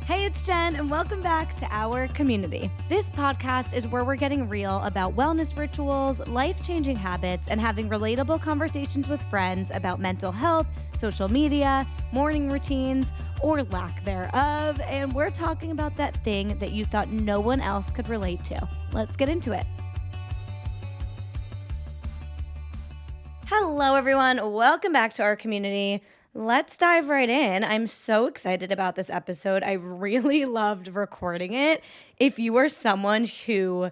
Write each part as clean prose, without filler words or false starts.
Hey, it's Jen, and welcome back to our community. This podcast is where we're getting real about wellness rituals, life-changing habits, and having relatable conversations with friends about mental health, social media, morning routines, or lack thereof. And we're talking about that thing that you thought no one else could relate to. Let's get into it. Hello, everyone. Welcome back to our community. Let's dive right in. I'm so excited about this episode. I really loved recording it. If you are someone who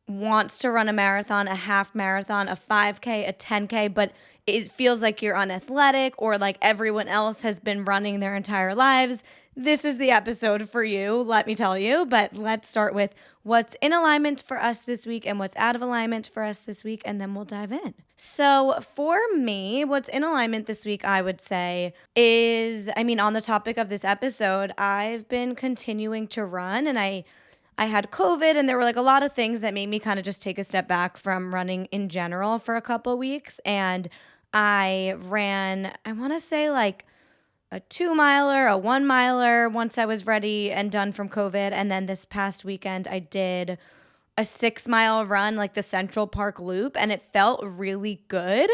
wants to run a marathon, a half marathon, a 5K, a 10K, but it feels like you're unathletic or like everyone else has been running their entire lives, this is the episode for you, let me tell you. But let's start with what's in alignment for us this week and what's out of alignment for us this week, and then we'll dive in. So for me, what's in alignment this week, I would say is, on the topic of this episode, I've been continuing to run, and I had COVID, and there were like a lot of things that made me kind of just take a step back from running in general for a couple weeks. And I ran, I want to say like a 2-miler, a 1-miler once I was ready and done from COVID. And then this past weekend, I did a 6-mile run, like the Central Park Loop, and it felt really good.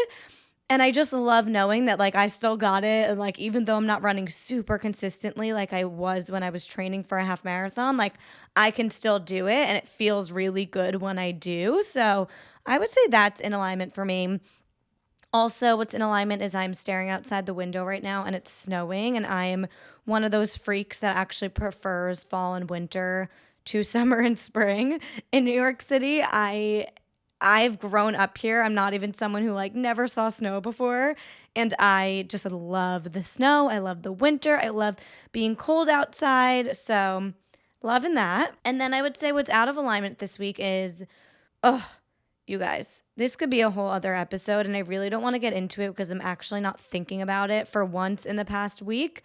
And I just love knowing that like I still got it. And like, even though I'm not running super consistently like I was when I was training for a half marathon, like I can still do it and it feels really good when I do. So I would say that's in alignment for me. Also, what's in alignment is I'm staring outside the window right now and it's snowing, and I'm one of those freaks that actually prefers fall and winter to summer and spring. In New York City, I've grown up here. I'm not even someone who like never saw snow before, and I just love the snow. I love the winter. I love being cold outside. So, loving that. And then I would say what's out of alignment this week is, you guys, this could be a whole other episode, and I really don't want to get into it because I'm actually not thinking about it for once in the past week,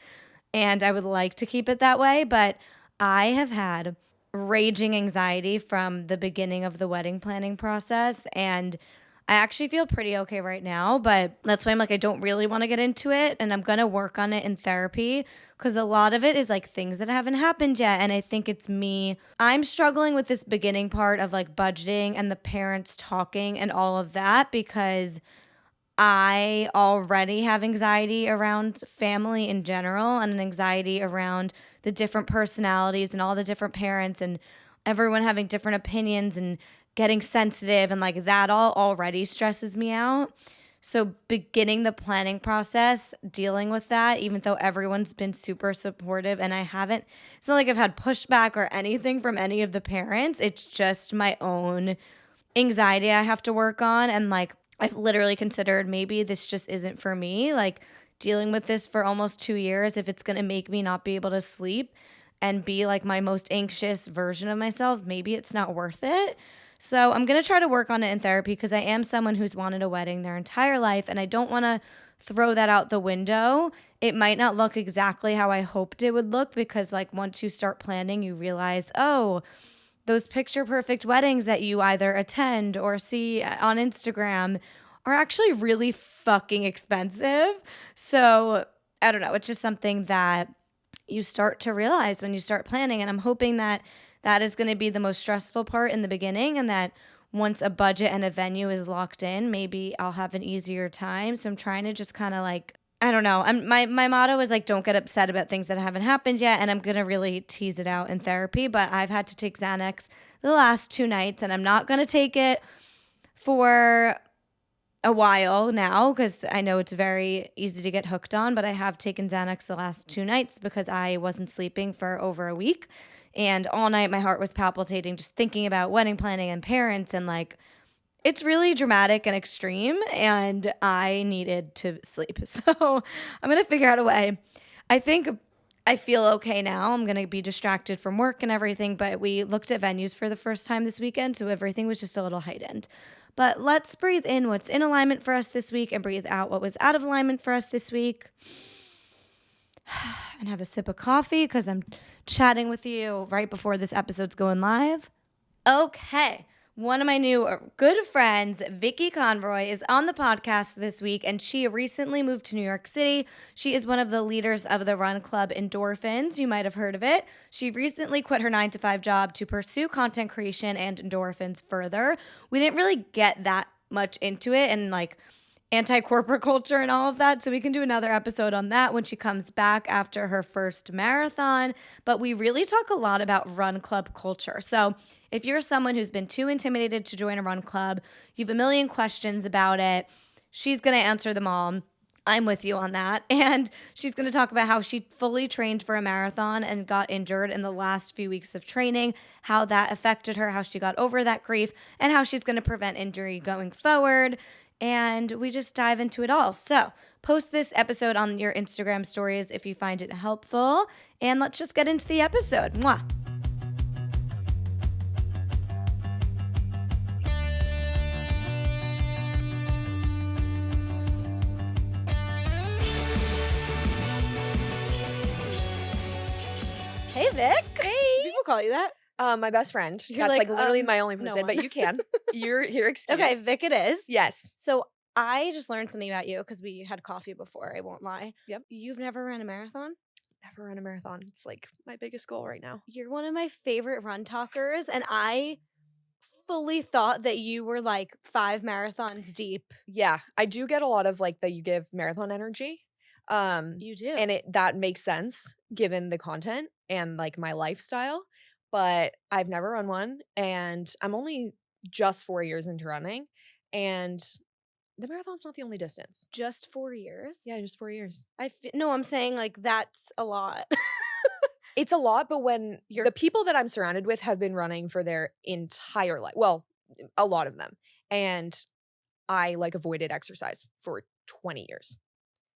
and I would like to keep it that way, but I have had raging anxiety from the beginning of the wedding planning process, and I actually feel pretty okay right now, but that's why I'm like, I don't really want to get into it, and I'm going to work on it in therapy because a lot of it is like things that haven't happened yet, and I think it's me. I'm struggling with this beginning part of like budgeting and the parents talking and all of that because I already have anxiety around family in general and an anxiety around the different personalities and all the different parents and everyone having different opinions and getting sensitive, and like that all already stresses me out. So beginning the planning process, dealing with that, even though everyone's been super supportive and it's not like I've had pushback or anything from any of the parents. It's just my own anxiety I have to work on. And like, I've literally considered maybe this just isn't for me. Like dealing with this for almost 2 years, if it's going to make me not be able to sleep and be like my most anxious version of myself, maybe it's not worth it. So I'm going to try to work on it in therapy because I am someone who's wanted a wedding their entire life, and I don't want to throw that out the window. It might not look exactly how I hoped it would look because like once you start planning, you realize, oh, those picture perfect weddings that you either attend or see on Instagram are actually really fucking expensive. So I don't know. It's just something that you start to realize when you start planning. And I'm hoping that that is going to be the most stressful part in the beginning, and that once a budget and a venue is locked in, maybe I'll have an easier time. So I'm trying to just kind of like, I don't know. My motto is like, don't get upset about things that haven't happened yet. And I'm going to really tease it out in therapy. But I've had to take Xanax the last 2 nights, and I'm not going to take it for a while now because I know it's very easy to get hooked on. But I have taken Xanax the last 2 nights because I wasn't sleeping for over a week. And all night my heart was palpitating just thinking about wedding planning and parents, and like it's really dramatic and extreme, and I needed to sleep. So I'm going to figure out a way. I think I feel okay now. I'm going to be distracted from work and everything, but we looked at venues for the first time this weekend, so everything was just a little heightened. But let's breathe in what's in alignment for us this week and breathe out what was out of alignment for us this week. And have a sip of coffee because I'm chatting with you right before this episode's going live. Okay. One of my new good friends, Vicky Conroy, is on the podcast this week, and she recently moved to New York City. She is one of the leaders of the run club Endorphins. You might have heard of it. She recently quit her 9-to-5 job to pursue content creation and endorphins further. We didn't really get that much into it and like anti-corporate culture and all of that. So we can do another episode on that when she comes back after her first marathon. But we really talk a lot about run club culture. So if you're someone who's been too intimidated to join a run club, you have a million questions about it, she's going to answer them all. I'm with you on that. And she's going to talk about how she fully trained for a marathon and got injured in the last few weeks of training, how that affected her, how she got over that grief, and how she's going to prevent injury going forward. And we just dive into it all. So post this episode on your Instagram stories if you find it helpful. And let's just get into the episode. Mwah. Hey, Vic. Hey. People call you that. My best friend. You're That's like, literally my only no person, one. but you can. You're excused. Okay, Vic it is. Yes. So I just learned something about you because we had coffee before. I won't lie. Yep. You've never ran a marathon? Never run a marathon. It's like my biggest goal right now. You're one of my favorite run talkers, and I fully thought that you were like 5 marathons deep. Yeah, I do get a lot of like that you give marathon energy. You do. And that makes sense given the content and like my lifestyle, but I've never run one and I'm only just 4 years into running and the marathon's not the only distance. Just 4 years? Yeah, just 4 years. No, I'm saying like that's a lot. It's a lot, but when the people that I'm surrounded with have been running for their entire life, well, a lot of them, and I like avoided exercise for 20 years.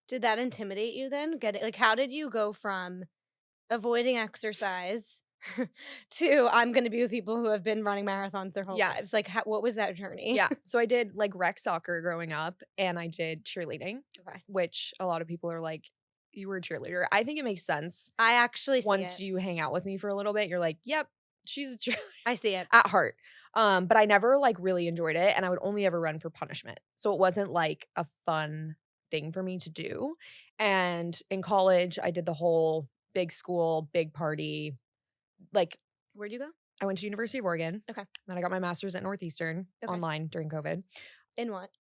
Did that intimidate you then? Like, how did you go from avoiding exercise to I'm going to be with people who have been running marathons their whole lives? Like, what was that journey? Yeah. So I did like rec soccer growing up and I did cheerleading, which a lot of people are like, you were a cheerleader. I think it makes sense. I actually see once it. You hang out with me for a little bit, you're like, yep, she's a cheerleader. I see it. At heart. But I never like really enjoyed it and I would only ever run for punishment. So it wasn't like a fun thing for me to do. And in college, I did the whole big school, big party. Like, where'd you go? I went to University of Oregon. Okay. Then I got my master's at Northeastern online during COVID. In what?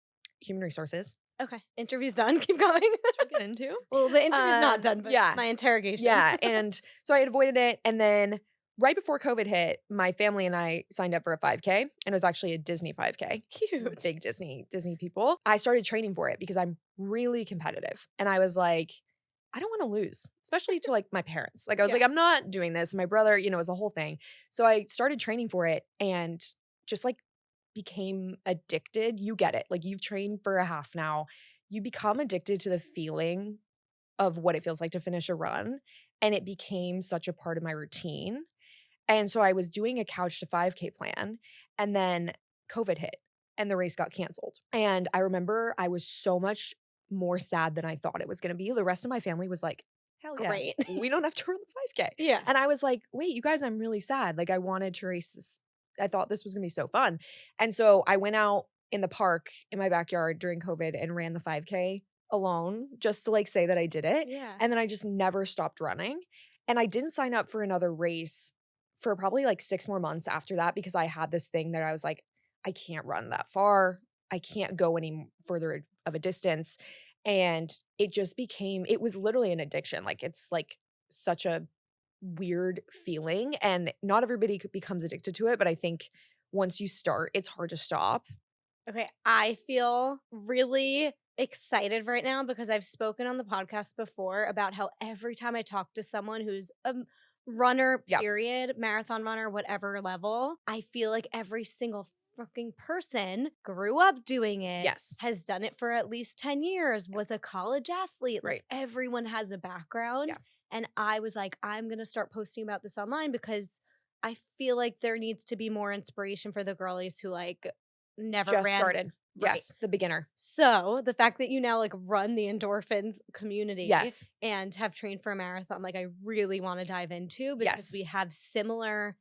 Human resources. Okay. Interview's done. Keep going. Should we get into? Well, the interview's not done, but my interrogation. Yeah. And so I had avoided it. And then right before COVID hit, my family and I signed up for a 5K. And it was actually a Disney 5K. Cute. Big Disney people. I started training for it because I'm really competitive. And I was like, I don't want to lose, especially to like my parents. Like I was like, I'm not doing this. My brother, it was a whole thing. So I started training for it and just like became addicted. You get it. Like you've trained for a half now. You become addicted to the feeling of what it feels like to finish a run. And it became such a part of my routine. And so I was doing a couch to 5K plan and then COVID hit and the race got canceled. And I remember I was so much more sad than I thought it was going to be. The rest of my family was like, hell yeah, great. We don't have to run the 5K. Yeah. And I was like, wait, you guys, I'm really sad. Like I wanted to race this. I thought this was going to be so fun. And so I went out in the park in my backyard during COVID and ran the 5K alone just to like say that I did it. Yeah. And then I just never stopped running. And I didn't sign up for another race for probably like 6 more months after that because I had this thing that I was like, I can't run that far. I can't go any further of a distance. And it just became, it was literally an addiction. Like it's like such a weird feeling and not everybody becomes addicted to it. But I think once you start, it's hard to stop. Okay. I feel really excited right now because I've spoken on the podcast before about how every time I talk to someone who's a runner, period, marathon runner, whatever level, I feel like every single fucking person grew up doing it, has done it for at least 10 years, was a college athlete. Like everyone has a background. And I was like, I'm going to start posting about this online because I feel like there needs to be more inspiration for the girlies who like never just ran. Started. Yes, the beginner. So the fact that you now like run the Endorphins community Yes. and have trained for a marathon, like I really want to dive into because we have similar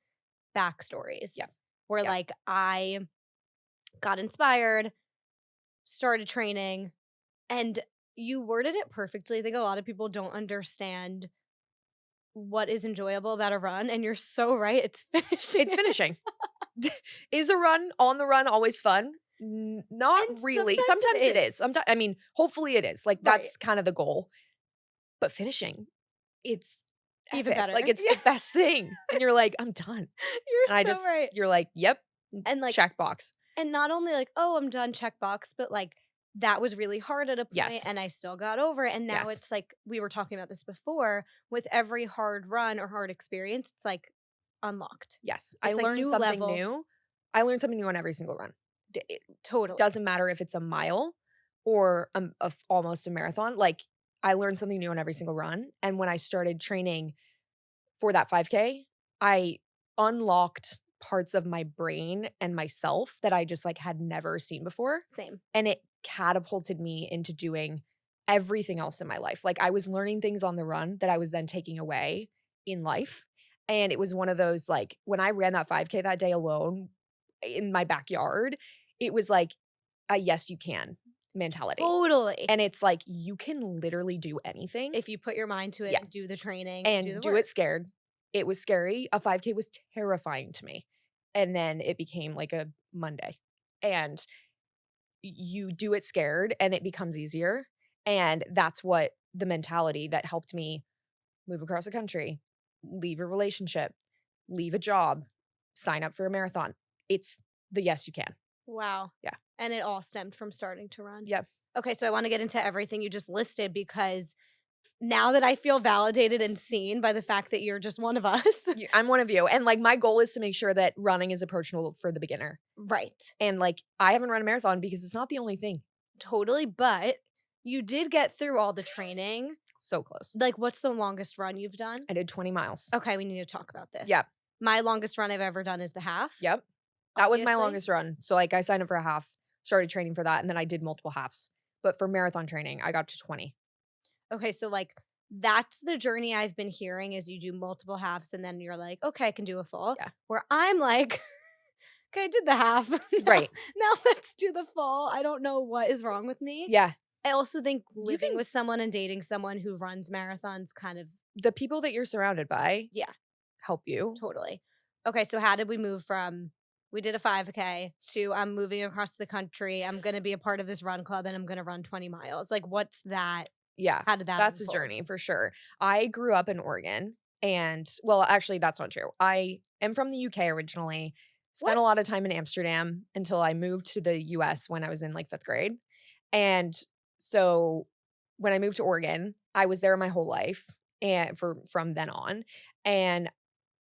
backstories. Yeah. where Yeah. like I got inspired, started training, and you worded it perfectly. I think a lot of people don't understand what is enjoyable about a run, and you're so right. It's finishing. It's finishing. Is a run on the run always fun? Not And really. sometimes Sometimes it it is. is. I mean, hopefully it is. Like, Right. that's kind of the goal. But finishing, it's Even epic. Like, better. it's Yeah. the best thing. And you're like, I'm done. And You're so right. you're like, yep, And like, check box. and not only like, oh, I'm done, checkbox, but like that was really hard at a point Yes. and I still got over it. And now Yes. it's like we were talking about this before with every hard run or hard experience, it's like unlocked. Yes. It's I like learned new something level. new. I learned something new on every single run. It Totally. doesn't matter if it's a mile or almost a marathon. Like, I learned something new on every single run. And when I started training for that 5K, I unlocked parts of my brain and myself that I just like had never seen before. Same. And it catapulted me into doing everything else in my life. Like, I was learning things on the run that I was then taking away in life. And it was one of those, like, when I ran that 5K that day alone in my backyard, it was like a yes, you can mentality. Totally. And it's like, you can literally do anything If you put your mind to it Yeah. and do the training and do the do work. it scared. It was scary. A 5K was terrifying to me. And then it became like a Monday. And you do it scared and it becomes easier. And that's what the mentality that helped me move across the country, leave a relationship, leave a job, sign up for a marathon. It's the yes, you can. Wow. Yeah. And it all stemmed from starting to run. Yep. Okay, so I want to get into everything you just listed because now that I feel validated and seen by the fact that you're just one of us. I'm one of you. And like, my goal is to make sure that running is approachable for the beginner. Right. And like, I haven't run a marathon because it's not the only thing. Totally. But you did get through all the training. So close. Like, what's the longest run you've done? I did 20 miles. Okay, we need to talk about this. Yep. My longest run I've ever done is the half. Yep. That was my obviously. longest run. So like, I signed up for a half, started training for that, and then I did multiple halves. But for marathon training, I got to 20. Okay, so like that's the journey I've been hearing is you do multiple halves and then you're like, okay, I can do a full. Yeah. Where I'm like, okay, I did the half. Right. Now let's do the full. I don't know what is wrong with me. Yeah. I also think living can- with someone and dating someone who runs marathons kind of The people that you're surrounded by help you. totally. Okay, so how did we move from we did a 5K to I'm moving across the country. I'm going to be a part of this run club and I'm going to run 20 miles. Like, what's that? Yeah. How did that That's unfold? a journey for sure. I grew up in Oregon and, well, actually, that's not true. I am from the UK originally, spent a What? lot of time in Amsterdam until I moved to the US when I was in like 5th grade. And so when I moved to Oregon, I was there my whole life and from then on. And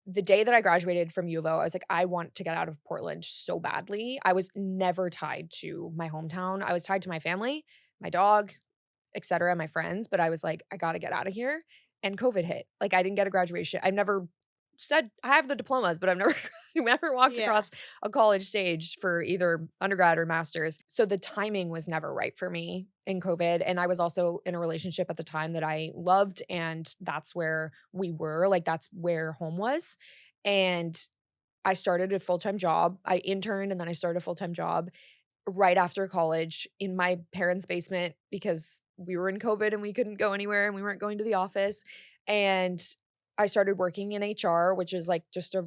the day that I graduated from U of O, I was like, I want to get out of Portland so badly. I was never tied to my hometown. I was tied to my family, my dog, etc., my friends, but I was like, I got to get out of here. And COVID hit. Like, I didn't get a graduation. I've never said I have the diplomas, but I've never walked Yeah. across a college stage for either undergrad or master's. So the timing was never right for me in COVID. And I was also in a relationship at the time that I loved, and that's where we were. Like, that's where home was. And I started a full-time job. I interned and then I started a full-time job right after college in my parents' basement because we were in COVID and we couldn't go anywhere and we weren't going to the office. And I started working in HR, which is like just a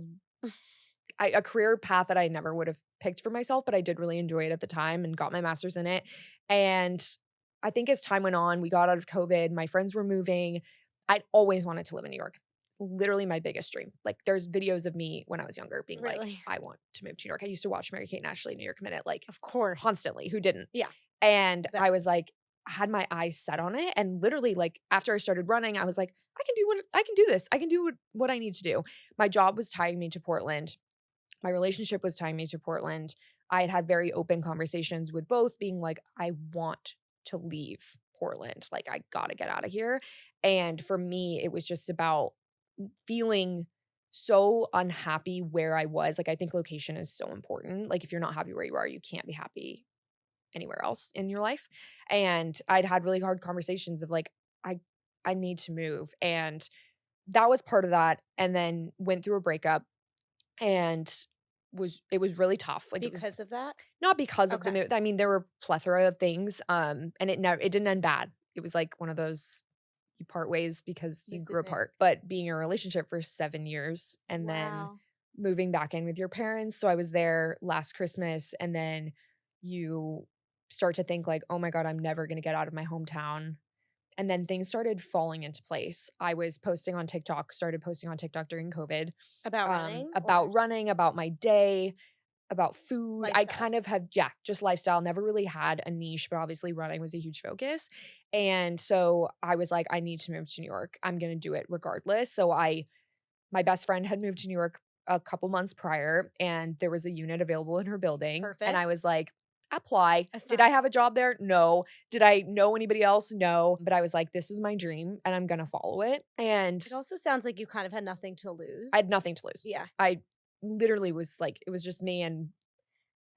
career path that I never would have picked for myself, but I did really enjoy it at the time and got my master's in it. And I think as time went on, we got out of COVID, my friends were moving. I'd always wanted to live in New York. It's literally my biggest dream. Like, there's videos of me when I was younger being like, Really? I want to move to New York. I used to watch Mary-Kate and Ashley New York Minute like Of course. constantly. Who didn't? Yeah. And Best. I was like, I had my eyes set on it. And literally, like, after I started running, I was like, I can do this. I can do what I need to do. My job was tying me to Portland. My relationship was tying me to Portland. I had very open conversations with both, being like, I want to leave Portland. Like, I gotta get out of here. And for me, it was just about feeling so unhappy where I was. Like, I think location is so important. Like, if you're not happy where you are, you can't be happy anywhere else in your life. And I'd had really hard conversations of like, I need to move. And that was part of that. And then went through a breakup. And it was really tough. Like it Because was of that? not because of the Okay. move. I mean, there were plethora of things. And it didn't end bad. It was like one of those you part ways because you This grew is it. apart. But being in a relationship for 7 years and then Wow. moving back in with your parents. So I was there last Christmas, and then you start to think like, oh my God, I'm never gonna get out of my hometown. And then things started falling into place. I was started posting on TikTok during COVID, About running or about running, about my day, about food. I lifestyle? kind of have, yeah, just lifestyle, never really had a niche, but obviously running was a huge focus. And so I was like, I need to move to New York. I'm going to do it regardless. My best friend had moved to New York a couple months prior, and there was a unit available in her building. And Perfect. I was like, apply. Did I Assign. have a job there? No. Did I know anybody else? No. But I was like, this is my dream and I'm going to follow it. And It also sounds like you kind of had nothing to lose. I had nothing to lose. Yeah. I literally was like, it was just me and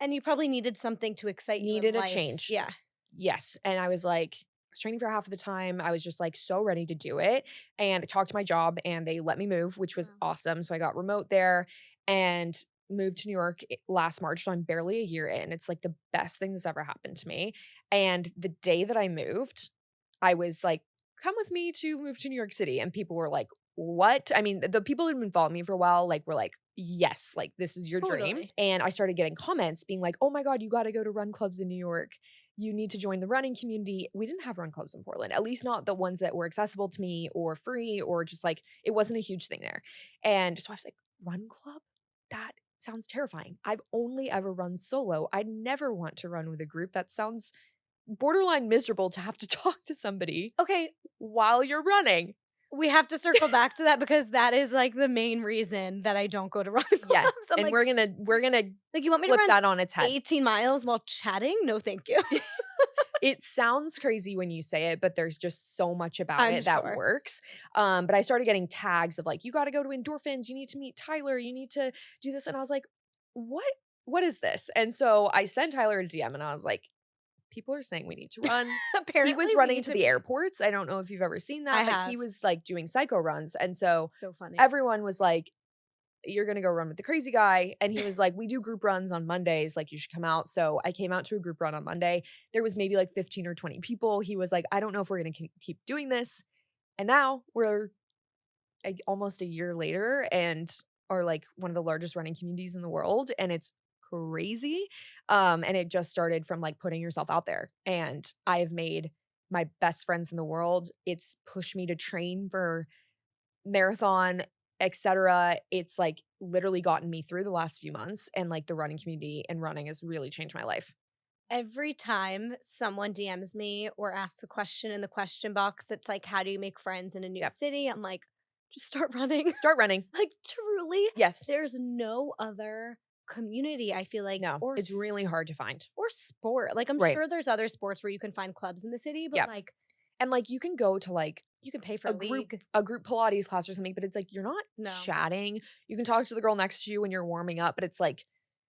And you probably needed something to excite you in needed a life. change. Yeah. Yes. And I was like, I was training for half of the time. I was just like so ready to do it. And I talked to my job and they let me move, which was Wow. awesome. So I got remote there and moved to New York last March. So I'm barely a year in. It's like the best thing that's ever happened to me. And the day that I moved, I was like, come with me to move to New York City. And people were like, what? I mean, the people who'd been following me for a while, like, were like, yes, like this is your dream. Totally. And I started getting comments being like, oh my God, you got to go to run clubs in New York. You need to join the running community. We didn't have run clubs in Portland, at least not the ones that were accessible to me or free or just like it wasn't a huge thing there. And so I was like, run club? That sounds terrifying. I've only ever run solo. I'd never want to run with a group. That sounds borderline miserable to have to talk to somebody Okay. while you're running. We have to circle back to that because that is like the main reason that I don't go to run clubs. Yeah. I'm And like, we're gonna you want me to flip run that on its head. 18 miles while chatting? No, thank you. It sounds crazy when you say it, but there's just so much about I'm it that sure. works. But I started getting tags of like, you got to go to Endorphins. You need to meet Tyler. You need to do this. And I was like, what? What is this? And so I sent Tyler a DM and I was like, people are saying we need to run. Apparently, He was we running need to the airports. I don't know if you've ever seen that, I but have. he was like doing psycho runs. And so So funny. everyone was like, you're going to go run with the crazy guy. And he was like, we do group runs on Mondays. Like, you should come out. So I came out to a group run on Monday. There was maybe like 15 or 20 people. He was like, I don't know if we're going to keep doing this. And now we're like almost a year later and are like one of the largest running communities in the world. And it's crazy. And it just started from like putting yourself out there. And I have made my best friends in the world. It's pushed me to train for marathon, etc. It's like literally gotten me through the last few months, and like the running community and running has really changed my life. Every time someone DMs me or asks a question in the question box that's like, how do you make friends in a new Yep. city? I'm like, just start running. Start running. Like, truly, Yes. there's no other community, I feel like, No, or it's really hard to find. or sport. Like, I'm Right. sure there's other sports where you can find clubs in the city, but Yep. like, And like you can go to like you can pay for a league. a group Pilates class or something, but it's like you're not No. chatting. You can talk to the girl next to you when you're warming up, but it's like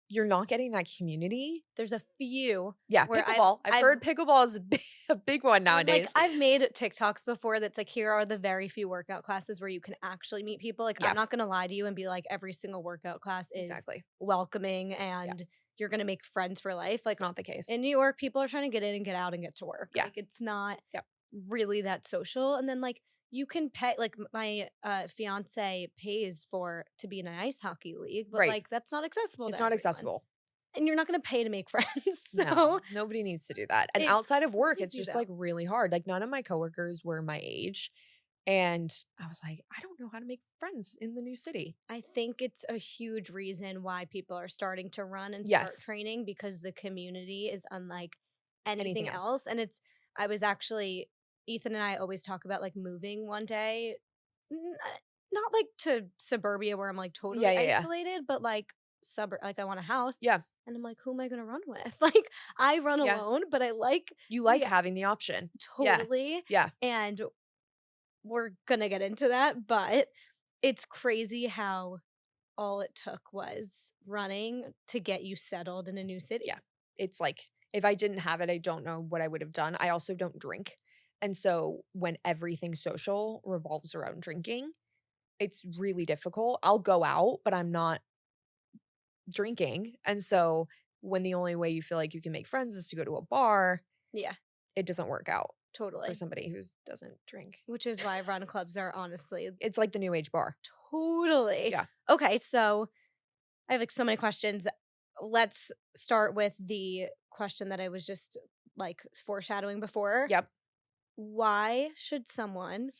you're not getting that community. There's a few. Yeah, Where pickleball. I've heard pickleball is a big one I'm nowadays. like, I've made TikToks before that's like, here are the very few workout classes where you can actually meet people. Like, Yeah. I'm not going to lie to you and be like, every single workout class is Exactly. welcoming and you're going to make friends for life. Like, It's not the case. in New York, people are trying to get in and get out and get to work. Yeah. Like, it's not Yep. really that social. And then, like, you can pay, like, my fiance pays to be in an ice hockey league, but Right. like, that's not accessible. It's to not everyone. accessible. And you're not going to pay to make friends. So, No, nobody needs to do that. And It's outside of work, it's crazy, just though. like really hard. Like none of my coworkers were my age. And I was like, I don't know how to make friends in the new city. I think it's a huge reason why people are starting to run and Yes. start training because the community is unlike anything Anything else. else. And I was actually, Ethan and I always talk about like moving one day, not like to suburbia where I'm like totally Yeah. isolated, but like like I want a house. Yeah. And I'm like, who am I going to run with? Like, I run Yeah. alone, but I like You like Yeah. having the option. Yeah. totally. Yeah. And we're going to get into that, but it's crazy how all it took was running to get you settled in a new city. Yeah. It's like if I didn't have it, I don't know what I would have done. I also don't drink. And so when everything social revolves around drinking, it's really difficult. I'll go out, but I'm not drinking. And so when the only way you feel like you can make friends is to go to a bar, Yeah, it doesn't work out for totally. somebody who doesn't drink. Which is why run clubs are honestly It's like the new age bar. totally. Yeah. Okay, so I have like so many questions. Let's start with the question that I was just like foreshadowing before. Yep. Why should someone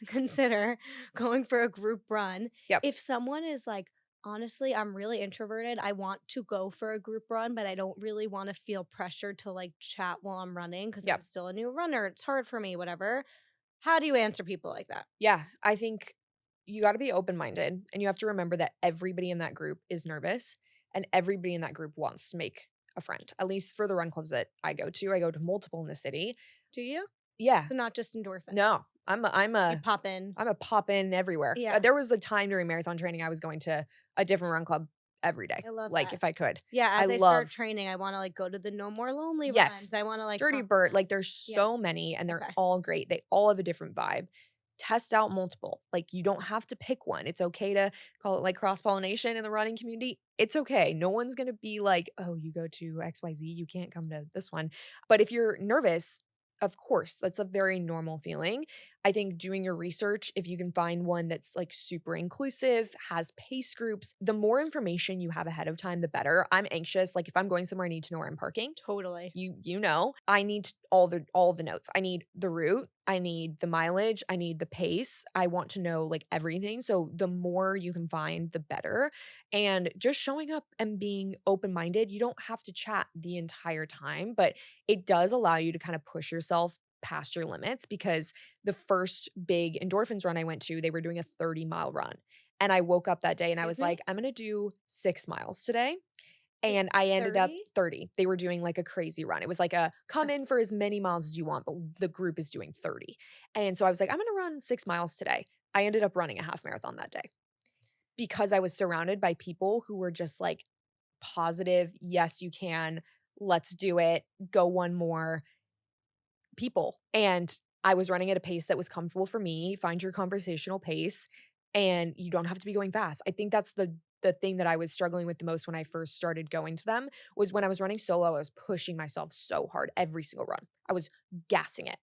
consider going for a group run Yep. if someone is like, honestly, I'm really introverted. I want to go for a group run, but I don't really want to feel pressured to like chat while I'm running because Yep. I'm still a new runner. It's hard for me, whatever. How do you answer people like that? Yeah. I think you got to be open minded, and you have to remember that everybody in that group is nervous and everybody in that group wants to make a friend. At least for the run clubs that I go to multiple in the city. Do you? Yeah. So not just endorphins. No. I'm You a pop in. pop in everywhere. Yeah. There was a time during marathon training I was going to a different run club every day. I love like that. if I could. Yeah, as I start love training, I want to like go to the No More Lonely Yes. runs. I want to like Dirty pump Bird. them. Like there's so many and they're Okay. all great. They all have a different vibe. Test out multiple. Like you don't have to pick one. It's okay to call it like cross-pollination in the running community. It's okay. No one's going to be like, oh, you go to XYZ, you can't come to this one. But if you're nervous, of course, that's a very normal feeling. I think doing your research, if you can find one that's like super inclusive, has pace groups, the more information you have ahead of time, the better. I'm anxious. Like if I'm going somewhere, I need to know where I'm parking. Totally. You know, I need all the notes. I need the route. I need the mileage. I need the pace. I want to know like everything. So the more you can find, the better. And just showing up and being open-minded, you don't have to chat the entire time, but it does allow you to kind of push yourself past your limits because the first big endorphins run I went to, they were doing a 30-mile run. And I woke up that day and I was like, I'm going to do 6 miles today. And I ended up 30. They were doing like a crazy run. It was like a come in for as many miles as you want, but the group is doing 30. And so I was like, I'm going to run 6 miles today. I ended up running a half marathon that day because I was surrounded by people who were just like positive. Yes, you can. Let's do it. Go one more people. And I was running at a pace that was comfortable for me. Find your conversational pace and you don't have to be going fast. I think that's the thing that I was struggling with the most when I first started going to them was when I was running solo, I was pushing myself so hard every single run. I was gassing it.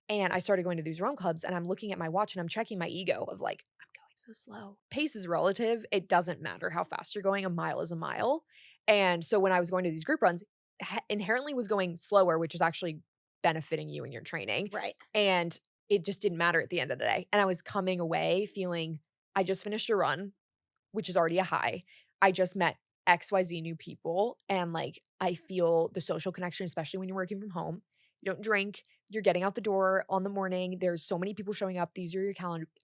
And I started going to these run clubs and I'm looking at my watch and I'm checking my ego of like, I'm going so slow. Pace is relative. It doesn't matter how fast you're going. A mile is a mile. And so when I was going to these group runs, inherently was going slower, which is actually benefiting you in your training. Right. And it just didn't matter at the end of the day. And I was coming away feeling, I just finished a run, which is already a high. I just met XYZ new people. And like, I feel the social connection, especially when you're working from home. You don't drink. You're getting out the door on the morning. There's so many people showing up. These are your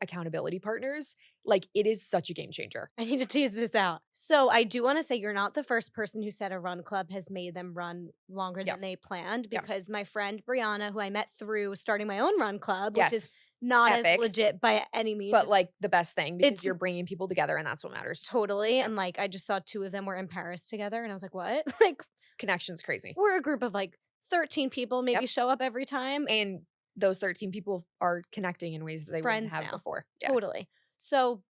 accountability partners. Like it is such a game changer. I need to tease this out. So I do want to say you're not the first person who said a run club has made them run longer than they planned because my friend Brianna, who I met through starting my own run club, which is not as legit by any means. But like the best thing because you're bringing people together and that's what matters. Totally. And like I just saw 2 of them were in Paris together and I was like, what? Like connection's crazy. We're a group of like 13 people maybe show up every time. And those 13 people are connecting in ways that they wouldn't have before. Yeah. Totally. So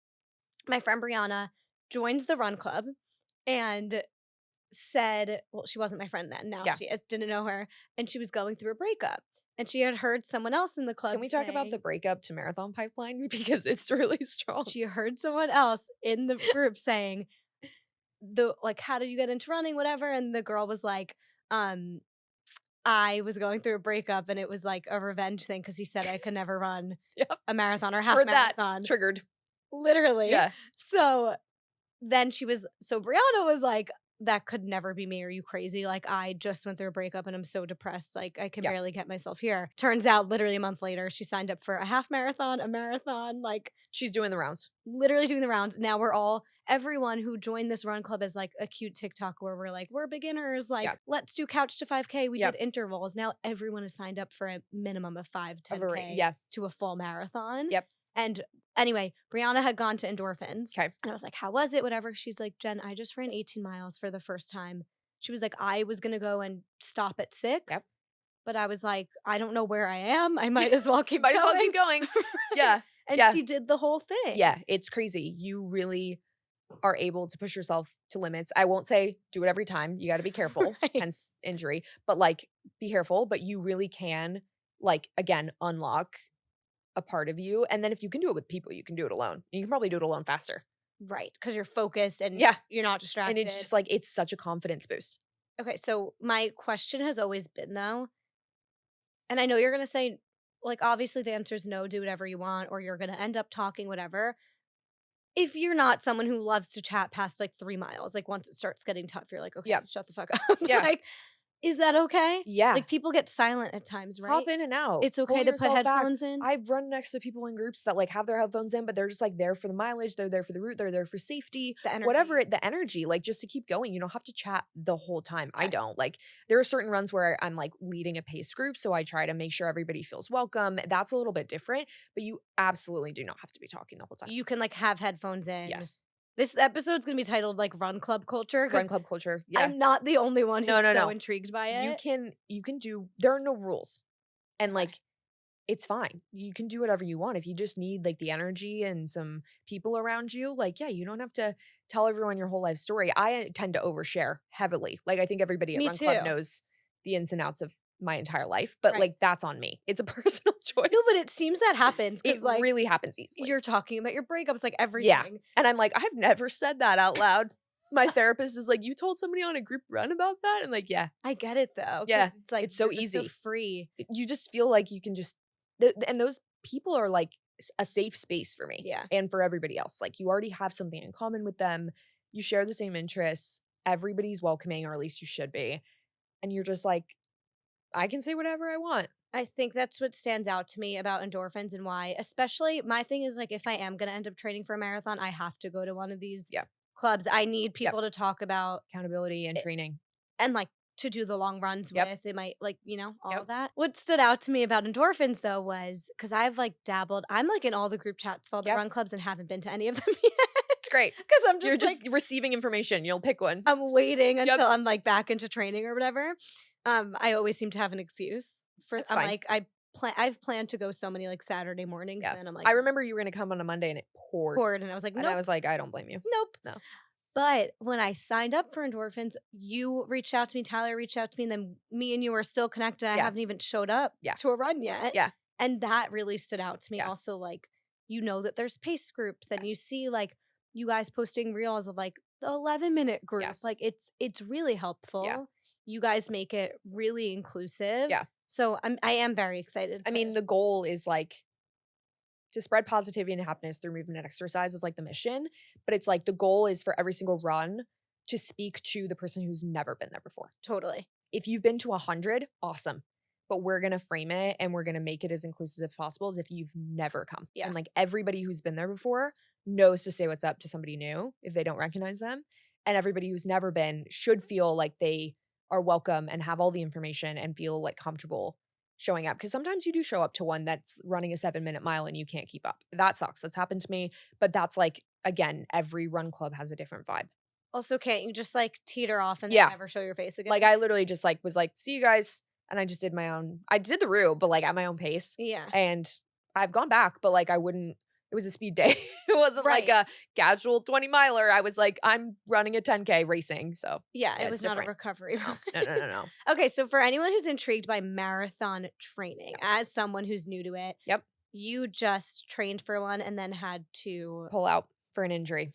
my friend Brianna joins the run club and said, well, she wasn't my friend then. Now she is, didn't know her. And she was going through a breakup. And she had heard someone else in the club. Can we talk about the breakup to marathon pipeline? Because it's really strong. She heard someone else in the group saying, how did you get into running? Whatever. And the girl was like, I was going through a breakup and it was like a revenge thing because he said I could never run a marathon or half marathon. That triggered. Literally. Yeah. So then Brianna was like, that could never be me. Are you crazy? Like I just went through a breakup and I'm so depressed. Like I can barely get myself here. Turns out literally a month later, she signed up for a half marathon, a marathon. Like she's doing the rounds. Literally doing the rounds. Now everyone who joined this run club is like a cute TikTok where we're like, we're beginners. Like let's do couch to 5K. We did intervals. Now everyone is signed up for a minimum of 5, 10K to a full marathon. Yep. And anyway, Brianna had gone to Endorphins. Okay. And I was like, how was it? Whatever. She's like, Jen, I just ran 18 miles for the first time. She was like, I was going to go and stop at 6. Yep. But I was like, I don't know where I am. I might as well keep going. Might as well keep going. Yeah. And she did the whole thing. Yeah. It's crazy. You really are able to push yourself to limits. I won't say do it every time. You got to be careful, Right. hence injury. But like be careful, but you really can like again unlock a part of you. And then if you can do it with people, you can do it alone. You can probably do it alone faster. Right, because you're focused and Yeah. you're not And distracted. it's just like it's such a confidence boost. Okay, so my question has always been though, and I know you're gonna say, like, obviously the answer is no, do whatever you want, or you're gonna end up talking whatever. If you're not someone who loves to chat past like 3 miles, like once it starts getting tough, you're like, okay, Yeah. shut the fuck up. Yeah. Like, is that okay? Yeah. Like people get silent at times, right? Hop in and out. It's okay Pull to put yourself back. headphones in. I've run next to people in groups that like have their headphones in, but they're just like there for the mileage. They're there for the route. They're there for safety. The energy. Whatever the energy, like just to keep going. You don't have to chat the whole time. I Okay. don't. Like there are certain runs where I'm like leading a pace group. So I try to make sure everybody feels welcome. That's a little bit different, but you absolutely do not have to be talking the whole time. You can like have headphones in. Yes. This episode's gonna be titled like Run Club Culture. 'Cause Run club culture. Yeah. I'm not the only one who's No, no, so no. intrigued by it. You can do, there are no rules. And Okay. like it's fine. You can do whatever you want. If you just need like the energy and some people around you, like, yeah, you don't have to tell everyone your whole life story. I tend to overshare heavily. Like I think everybody at Me Run Club too. knows the ins and outs of my entire life, but Right. like that's on me. It's a personal choice. No, but it seems that happens because It like really happens easily. you're talking about your breakups, like everything. And I'm like, I've never said that out loud. My therapist is like, you told somebody on a group run about that? And like, yeah, I get it though. 'Cause Yeah, it's like it's so you're just easy. free. you just feel like you can just, and those people are like a safe space for me. Yeah. And for everybody else. Like you already have something in common with them. You share the same interests. Everybody's welcoming, or at least you should be. And you're just like, I can say whatever I want. I think that's what stands out to me about endorphins and why. Especially my thing is like if I am gonna end up training for a marathon, I have to go to one of these Yeah. clubs. I need people to talk about Accountability and training. and like to do the long runs Yep. with. It might like, you know, all Yep. of that. What stood out to me about endorphins though was because I've like dabbled, I'm like in all the group chats for all the Yep. run clubs and haven't been to any of them yet. It's great. Because I'm just You're just like receiving information. You'll pick one. I'm waiting Yep. until I'm like back into training or whatever. I always seem to have an excuse for That's I'm fine. like I've planned to go so many like Saturday mornings Yeah. and then I'm like I remember you were going to come on a Monday and it poured. and I was like, And nope, I was like, I don't blame you. nope. No. But when I signed up for endorphins, you reached out to me, Tyler reached out to me, and then me and you are still connected. I Yeah. haven't even showed up Yeah. to a run yet. Yeah. And that really stood out to me. Yeah. Also, like, you know that there's pace groups and you Yes. see like you guys posting reels of like the 11-minute group. Yes. Like it's really helpful. You guys make it really inclusive. Yeah. So I am very excited. I mean, the goal is like to spread positivity and happiness through movement and exercise is like the mission, but it's like the goal is for every single run to speak to the person who's never been there before. totally. If you've been to 100, awesome. But we're going to frame it and we're going to make it as inclusive as possible as if you've never come. Yeah. And like everybody who's been there before knows to say what's up to somebody new if they don't recognize them. And everybody who's never been should feel like they are welcome and have all the information and feel like comfortable showing up. Because sometimes you do show up to one that's running a 7-minute mile and you can't keep up. That sucks. That's happened to me. But that's like, again, every run club has a different vibe. Also, can't you just like teeter off and Yeah. then never show your face again? Like I literally just like was like, see you guys. And I just did my own, I did the route, but like at my own pace. yeah. And I've gone back, but like I wouldn't, it was a speed day. It wasn't like Right. a casual 20 miler. I was like, I'm running a 10K racing. So Yeah, Yeah, it was it's not a different. recovery. no. Okay, so for anyone who's intrigued by marathon training, as someone who's new to it, Yep. you just trained for one and then had to. Pull out for an injury.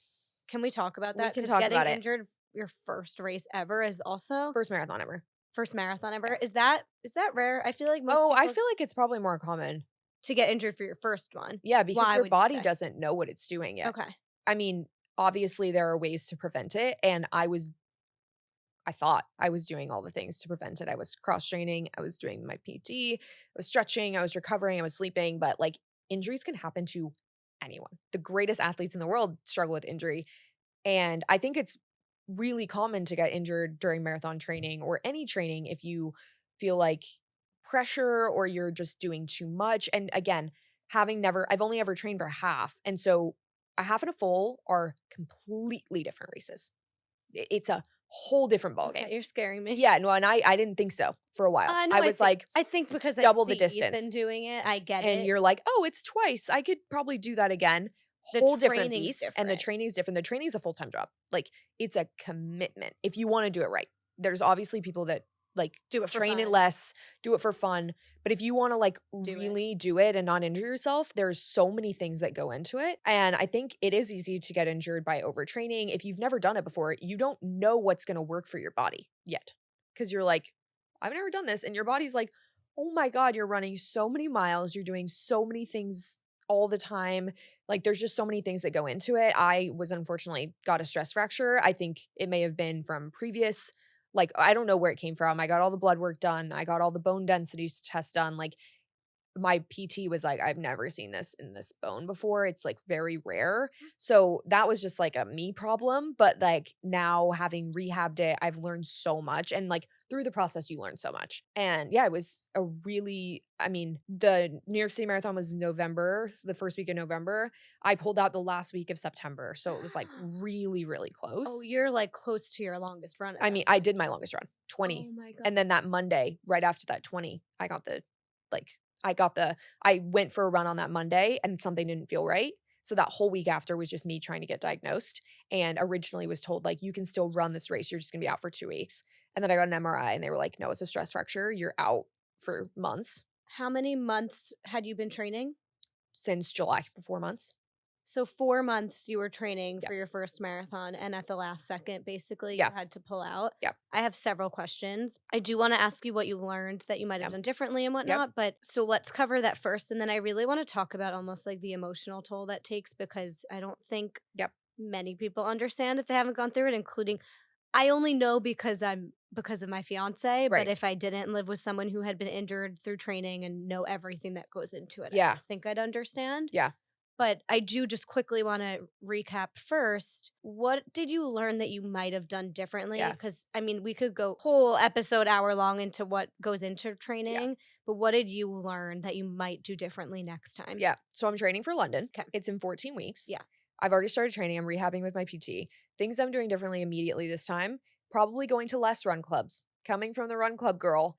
Can we talk about We that? can 'Cause talk getting about it. injured your first race ever is also First marathon ever. first marathon ever. Is that rare? I feel like most Oh, I people feel like it's probably more common. to get injured for your first one. Yeah, because Why your would you body say? doesn't know what it's doing yet. Okay. I mean, obviously there are ways to prevent it. And I thought I was doing all the things to prevent it. I was cross training. I was doing my PT. I was stretching. I was recovering. I was sleeping. But like injuries can happen to anyone. The greatest athletes in the world struggle with injury. And I think it's really common to get injured during marathon training or any training if you feel like pressure or you're just doing too much. And again, I've only ever trained for half. And so a half and a full are completely different races. It's a whole different ballgame. Okay, you're scaring me. Yeah, no, and I didn't think so for a while. No, I was like, I think it's because double I the see distance. Ethan doing it, I get and it. you're like, oh, it's twice. I could probably do that again. whole different training's beast. And the different. training is different. The training is a full-time job. Like, it's a commitment if you want to do it right. There's obviously people that like Do it for train it fun. less, do it for fun. But if you want to like Do it. really do it and not injure yourself, there's so many things that go into it. And I think it is easy to get injured by overtraining. If you've never done it before, you don't know what's going to work for your body yet. Because you're like, I've never done this. And your body's like, oh my God, you're running so many miles. You're doing so many things all the time. Like, there's just so many things that go into it. I was unfortunately got a stress fracture. I think it may have been from previous, like, I don't know where it came from. I got all the blood work done. I got all the bone density tests done. Like, my PT was like, I've never seen this in this bone before. It's like very rare. So that was just like a me problem. But like, now having rehabbed it, I've learned so much. And like, through the process, you learn so much. And yeah, it was a really, I mean, the New York City Marathon was November, the first week of November. I pulled out the last week of September. So it was like really, really close. Oh, you're like close to your longest run. I mean, I did my longest run, 20. Oh my God. And then that Monday, right after that 20, I went for a run on that Monday and something didn't feel right. So that whole week after was just me trying to get diagnosed, and originally was told like, you can still run this race. You're just gonna be out for 2 weeks. And then I got an MRI and they were like, no, it's a stress fracture. You're out for months. How many months had you been training? Since July, for 4 months. So 4 months you were training Yeah. for your first marathon, and at the last second, basically, Yeah. you had to pull out. Yeah. I have several questions. I do want to ask you what you learned that you might have Yep. done differently and whatnot, but so let's cover that first. And then I really want to talk about almost like the emotional toll that takes, because I don't think Yep. many people understand if they haven't gone through it, including I only know because of my fiance, Right. but if I didn't live with someone who had been injured through training and know everything that goes into it, I Yeah. don't think I'd understand. Yeah. But I do just quickly want to recap first. What did you learn that you might have done differently? Yeah. Because, I mean, we could go whole episode hour long into what goes into training, but what did you learn that you might do differently next time? Yeah. So I'm training for London. Okay. It's in 14 weeks. Yeah. I've already started training. I'm rehabbing with my PT. Things I'm doing differently immediately this time, probably going to less run clubs. Coming from the run club girl,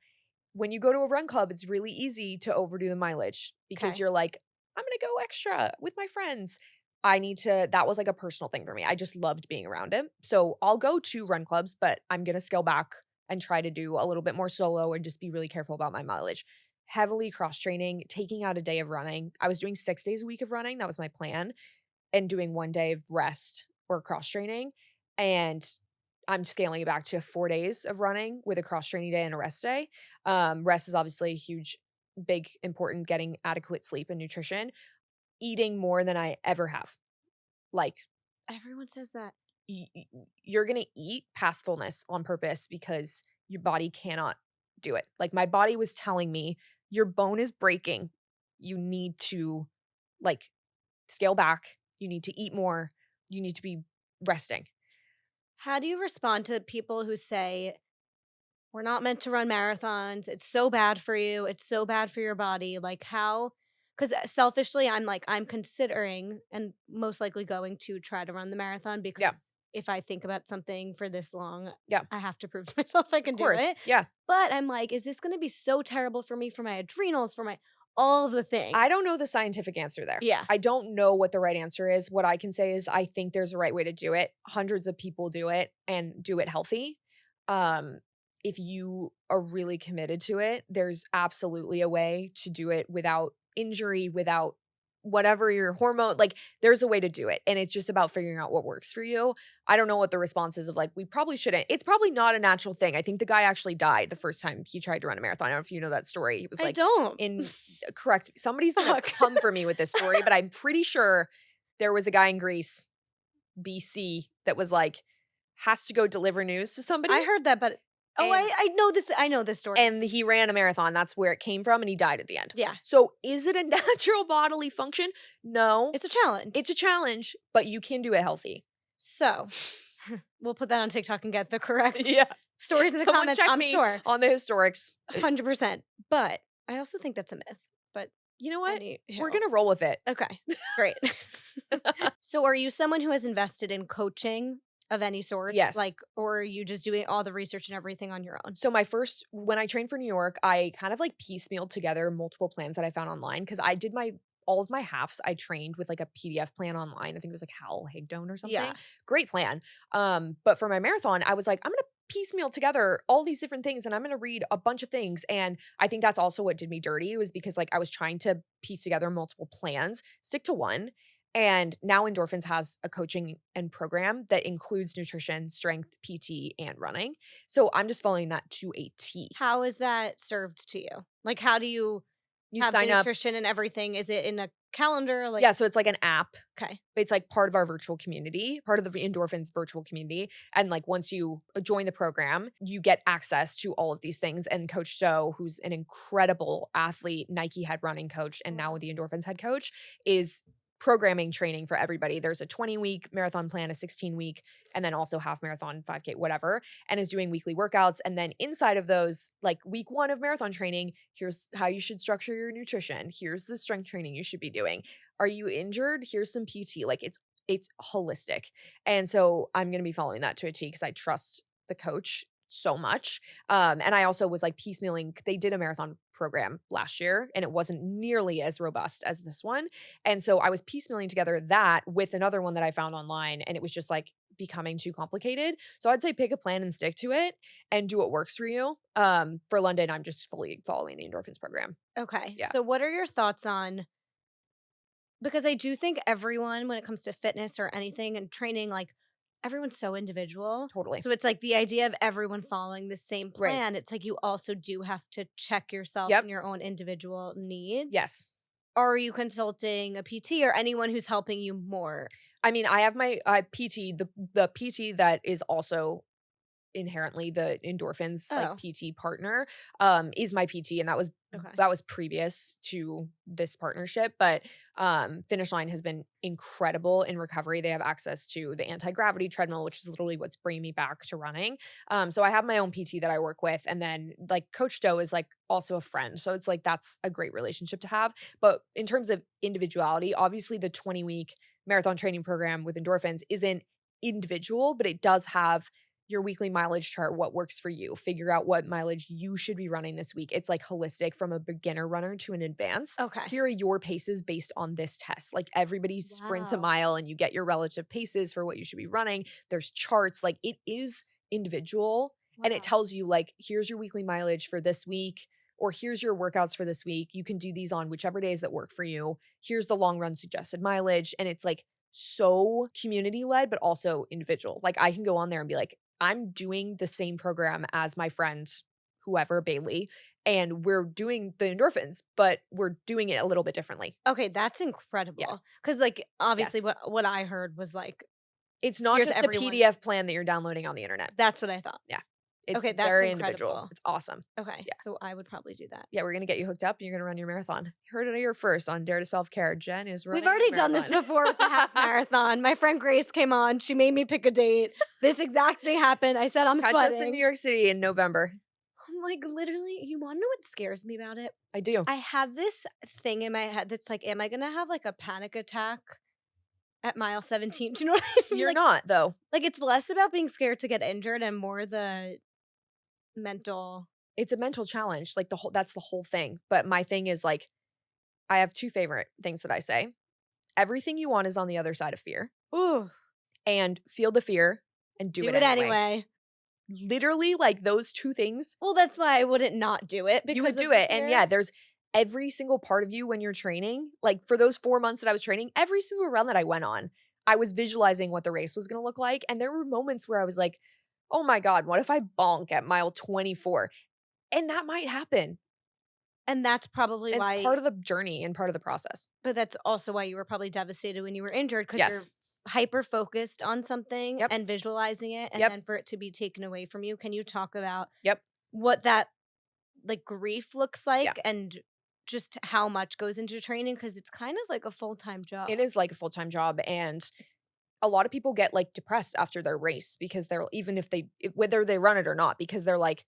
when you go to a run club, it's really easy to overdo the mileage because Okay. you're like, I'm going to go extra with my friends. That was like a personal thing for me. I just loved being around it. So I'll go to run clubs, but I'm going to scale back and try to do a little bit more solo and just be really careful about my mileage. Heavily cross training, taking out a day of running. I was doing 6 days a week of running. That was my plan. And doing 1 day of rest or cross training. And I'm scaling it back to 4 days of running with a cross training day and a rest day. Rest is obviously a huge, big, important, getting adequate sleep and nutrition. Eating more than I ever have. Like, Everyone says that. you're going to eat past fullness on purpose because your body cannot do it. Like, my body was telling me, your bone is breaking. You need to like scale back. You need to eat more. You need to be resting. How do you respond to people who say, we're not meant to run marathons. It's so bad for you. It's so bad for your body. Like, how? Because selfishly, I'm considering and most likely going to try to run the marathon, because if I think about something for this long, I have to prove to myself I can do it. Yeah. But I'm like, is this going to be so terrible for me, for my adrenals, for my all of the things? I don't know the scientific answer there. Yeah. I don't know what the right answer is. What I can say is I think there's a right way to do it. Hundreds of people do it and do it healthy. If you are really committed to it, there's absolutely a way to do it without injury, without whatever your hormone, like, there's a way to do it. And it's just about figuring out what works for you. I don't know what the response is of like, we probably shouldn't. It's probably not a natural thing. I think the guy actually died the first time he tried to run a marathon. I don't know if you know that story. He was like, I don't. Correct. Somebody's going to come for me with this story, but I'm pretty sure there was a guy in Greece, BC, that was like, has to go deliver news to somebody. I heard that, but I know this. I know this story. And he ran a marathon. That's where it came from. And he died at the end. Yeah. So is it a natural bodily function? No. It's a challenge. It's a challenge, but you can do it healthy. So we'll put that on TikTok and get the correct Yeah. stories in the Someone comments. check I'm me sure. on the historics. 100%. But I also think that's a myth. But you know what? We're We're going to roll with it. Okay. Great. So are you someone who has invested in coaching of any sort? Yes. Like, or are you just doing all the research and everything on your own? So when I trained for New York, I kind of like piecemealed together multiple plans that I found online, because I did my all of my halves I trained with like a PDF plan online. I think it was like Hal Higdon or something. Yeah. Great plan. But for my marathon, I was like, I'm gonna piecemeal together all these different things and I'm going to read a bunch of things. And I think that's also what did me dirty, was because like I was trying to piece together multiple plans, stick to one. And now Endorphins has a coaching and program that includes nutrition, strength, PT, and running. So I'm just following that to a T. How is that served to you? Like, how do you have the sign up. nutrition and everything? Is it in a calendar? Like, Yeah, so it's like an app. okay. It's like part of our virtual community, part of the Endorphins virtual community. And like once you join the program, you get access to all of these things. And Coach Stowe, who's an incredible athlete, Nike head running coach, and now the Endorphins head coach, is programming training for everybody. There's a 20-week marathon plan, a 16-week, and then also half marathon, 5K, whatever, and is doing weekly workouts. And then inside of those, like week 1 of marathon training, here's how you should structure your nutrition. Here's the strength training you should be doing. Are you injured? Here's some PT. Like it's holistic. And so I'm going to be following that to a T because I trust the coach so much. And I also was like piecemealing. They did a marathon program last year and it wasn't nearly as robust as this one. And so I was piecemealing together that with another one that I found online, and it was just like becoming too complicated. So I'd say pick a plan and stick to it and do what works for you. For London, I'm just fully following the Endorphins program. Okay. Yeah. So what are your thoughts on, because I do think everyone, when it comes to fitness or anything and training, like everyone's so individual. Totally. So it's like the idea of everyone following the same plan. Right. It's like you also do have to check yourself and your own individual needs. Yes. Are you consulting a PT or anyone who's helping you more? I mean, I have my PT, the PT that is also inherently the Endorphins like PT partner is my PT, and that was previous to this partnership. But Finish Line has been incredible in recovery. They have access to the anti-gravity treadmill, which is literally what's bringing me back to running. So I have my own PT that I work with, and then like Coach Stowe is like also a friend, so it's like that's a great relationship to have. But in terms of individuality, obviously the 20-week marathon training program with Endorphins isn't individual, but it does have your weekly mileage chart, what works for you, figure out what mileage you should be running this week. It's like holistic from a beginner runner to an advanced. Okay. Here are your paces based on this test. Like everybody sprints a mile and you get your relative paces for what you should be running. There's charts. Like it is individual and it tells you like, here's your weekly mileage for this week, or here's your workouts for this week. You can do these on whichever days that work for you. Here's the long run suggested mileage. And it's like so community led, but also individual. Like I can go on there and be like, I'm doing the same program as my friend, whoever, Bailey, and we're doing the Endorphins, but we're doing it a little bit differently. Okay, that's incredible. Because like, obviously what I heard was like, it's not just a PDF plan that you're downloading on the internet. That's what I thought. Yeah. It's okay, that's very incredible. Individual. It's awesome. Okay, so I would probably do that. Yeah, we're going to get you hooked up and you're going to run your marathon. Heard it here first on Dare to Self-Care. Jen is running. We've already done this before with the half marathon. My friend Grace came on. She made me pick a date. This exact thing happened. I said, I'm Catch sweating. us in New York City in November. I'm like, literally, you want to know what scares me about it? I do. I have this thing in my head that's like, am I going to have like a panic attack at mile 17? Do you know what I mean? You're like, not, though. Like, it's less about being scared to get injured and more the mental. It's a mental challenge. Like that's the whole thing. But my thing is like, I have 2 favorite things that I say. Everything you want is on the other side of fear. Ooh. And feel the fear and do it anyway. Literally, like those 2 things. Well, that's why I wouldn't not do it. Because you would do it. And yeah, there's every single part of you when you're training. Like for those 4 months that I was training, every single run that I went on, I was visualizing what the race was going to look like. And there were moments where I was like, oh my God, what if I bonk at mile 24? And that might happen. And that's probably why. It's part of the journey and part of the process. But that's also why you were probably devastated when you were injured, because you're hyper focused on something and visualizing it, and then for it to be taken away from you. Can you talk about what that like grief looks like and just how much goes into training? Because it's kind of like a full-time job. It is like a full-time job. And a lot of people get like depressed after their race because they're, even if whether they run it or not, because they're like,